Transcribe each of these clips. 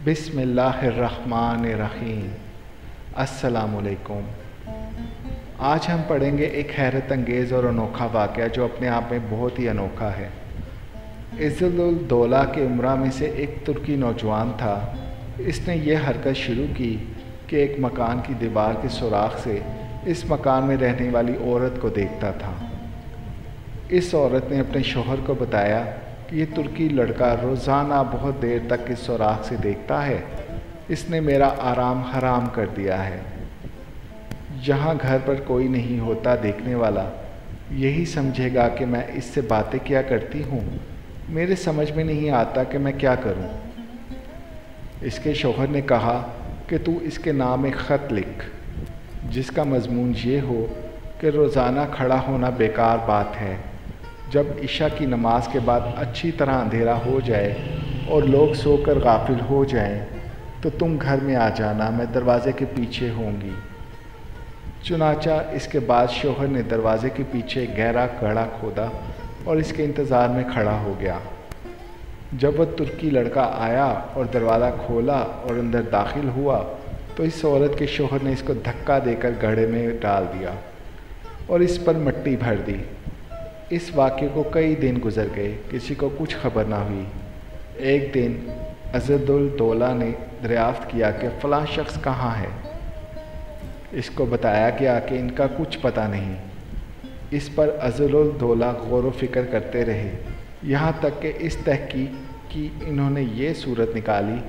बिस्मिल्लाहिर्रहमानिर्रहीम। अस्सलामुअलैकुम। आज हम पढ़ेंगे एक हैरत अंगेज़ और अनोखा वाक़या जो अपने आप में बहुत ही अनोखा है। इज़्ज़ुल दौला के उमरा में से एक तुर्की नौजवान था। इसने ये हरकत शुरू की कि एक मकान की दीवार के सुराख से इस मकान में रहने वाली औरत को देखता था। इस औरत ने अपने शौहर को बताया कि ये तुर्की लड़का रोज़ाना बहुत देर तक इस सुराख से देखता है। इसने मेरा आराम हराम कर दिया है। यहाँ घर पर कोई नहीं होता देखने वाला यही समझेगा कि मैं इससे बातें क्या करती हूँ। मेरे समझ में नहीं आता कि मैं क्या करूँ। इसके शौहर ने कहा कि तू इसके नाम एक ख़त लिख जिसका मज़मून ये हो कि रोज़ाना खड़ा होना बेकार बात है। जब इशा की नमाज के बाद अच्छी तरह अंधेरा हो जाए और लोग सोकर गाफिल हो जाएं, तो तुम घर में आ जाना, मैं दरवाज़े के पीछे होंगी। चुनाचा इसके बाद शौहर ने दरवाज़े के पीछे गहरा गड्ढा खोदा और इसके इंतज़ार में खड़ा हो गया। जब वह तुर्की लड़का आया और दरवाज़ा खोला और अंदर दाखिल हुआ तो इस औरत के शौहर ने इसको धक्का देकर गड्ढे में डाल दिया और इस पर मिट्टी भर दी। इस वाक़े को कई दिन गुजर गए, किसी को कुछ खबर ना हुई। एक दिन इज़्ज़ुल दौला ने दरियाफ़्त किया कि फ़लाँ शख्स कहाँ है। इसको बताया गया कि इनका कुछ पता नहीं। इस पर इज़्ज़ुल दौला गौर व फ़िक्र करते रहे, यहाँ तक कि इस तहक़ीक़ की इन्होंने ये सूरत निकाली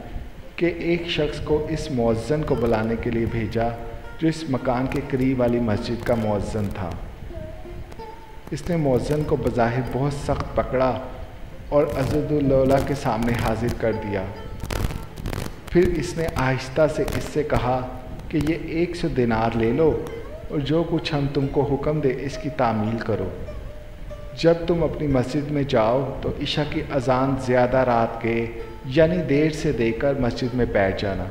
कि एक शख्स को इस मुअज़्ज़िन को बुलाने के लिए भेजा जो इस मकान के करीब वाली मस्जिद का मुअज़्ज़िन था। इसने मुअज़्ज़िन को बज़ाहिर बहुत सख्त पकड़ा और इज़्ज़ुल दौला के सामने हाजिर कर दिया। फिर इसने आहिस्ता से इससे कहा कि ये 100 दिनार ले लो और जो कुछ हम तुमको हुक्म दे इसकी तामील करो। जब तुम अपनी मस्जिद में जाओ तो इशा की अज़ान ज़्यादा रात के यानी देर से देकर मस्जिद में बैठ जाना।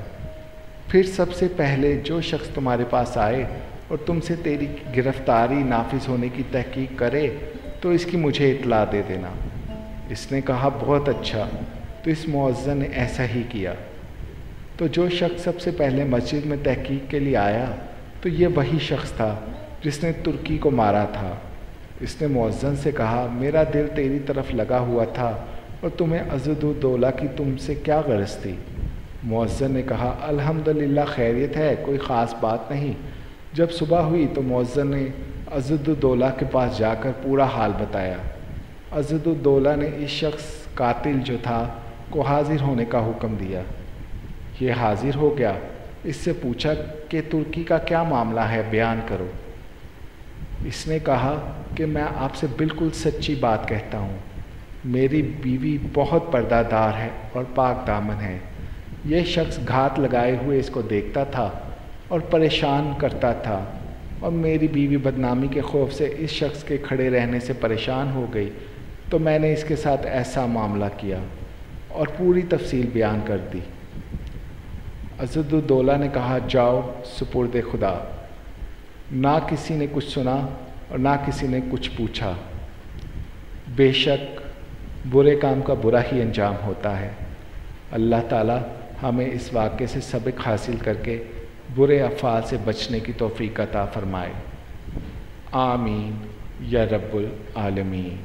फिर सबसे पहले जो शख्स तुम्हारे पास आए और तुमसे तेरी गिरफ़्तारी नाफिज होने की तहक़ीक़ करे तो इसकी मुझे इत्तला दे देना। इसने कहा बहुत अच्छा। तो इस मुअज़्ज़िन ने ऐसा ही किया। तो जो शख्स सबसे पहले मस्जिद में तहक़ीक़ के लिए आया तो ये वही शख्स था जिसने तुर्की को मारा था। इसने मुअज़्ज़िन से कहा मेरा दिल तेरी तरफ लगा हुआ था और तुम्हें इज़्ज़ुल दौला की तुमसे क्या ग़रज़ थी। मुअज़्ज़िन ने कहा अल्हम्दुलिल्लाह खैरियत है, कोई ख़ास बात नहीं। जब सुबह हुई तो मुअज़्ज़िन ने इज़्ज़ुल दौला के पास जाकर पूरा हाल बताया। इज़्ज़ुल दौला ने इस शख्स कातिल जो था को हाज़िर होने का हुक्म दिया। ये हाज़िर हो गया। इससे पूछा कि तुर्की का क्या मामला है, बयान करो। इसने कहा कि मैं आपसे बिल्कुल सच्ची बात कहता हूँ। मेरी बीवी बहुत पर्दादार है और पाक दामन है। यह शख्स घात लगाए हुए इसको देखता था और परेशान करता था और मेरी बीवी बदनामी के खौफ से इस शख्स के खड़े रहने से परेशान हो गई तो मैंने इसके साथ ऐसा मामला किया और पूरी तफसील बयान कर दी। इज़्ज़ुल दौला ने कहा जाओ सुपुर्द खुदा। ना किसी ने कुछ सुना और ना किसी ने कुछ पूछा। बेशक बुरे काम का बुरा ही अंजाम होता है। अल्लाह ताला हमें इस वाक़े से सबक हासिल करके बुरे अफ़ाल से बचने की तौफ़ीक़ अता फ़रमाए। आमीन या रब्बुल आलमीन।